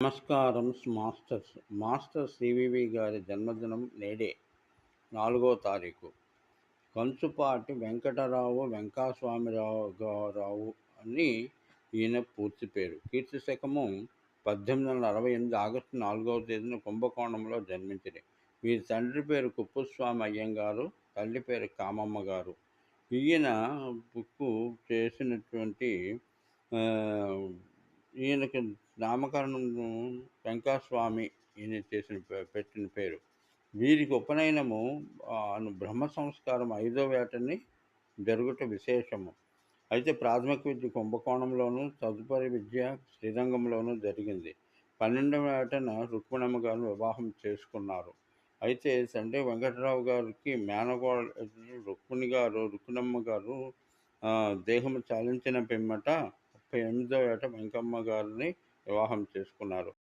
నమస్కారం master CVV గారి జన్మదినం నేడే 4వ తారీఖు. కంచుపాటి వెంకటరావు వెంకటస్వామిరావు అని ఈయన పూర్తి పేరు. కీర్తి శకము 1868 ఆగస్టు 4వ తేదీన కుంభకోణంలో జన్మించింది. వీరి తండ్రి పేరు కుప్పస్వామి అయ్యంగారు, తల్లి పేరు కామమ్మ గారు. ఈయన బుక్కు చేసినటువంటి ఈయనకి నామకరణం వెంకటస్వామి ఈయన పెట్టిన పేరు. వీరికి ఉపనయనము బ్రహ్మ సంస్కారం 5వ ఏటని జరుగుట విశేషము. అయితే ప్రాథమిక విద్య కుంభకోణంలోను, తదుపరి విద్య శ్రీరంగంలోనూ జరిగింది. 12వ ఏటన రుక్మిణమ్మ గారిని వివాహం చేసుకున్నారు. అయితే తండ్రి వెంకటరావు గారికి రుక్మిణమ్మ గారు దేహము చాలించిన పిమ్మట 38వ ఏట వెంకమ్మ గారిని వివాహం చేసుకున్నారు.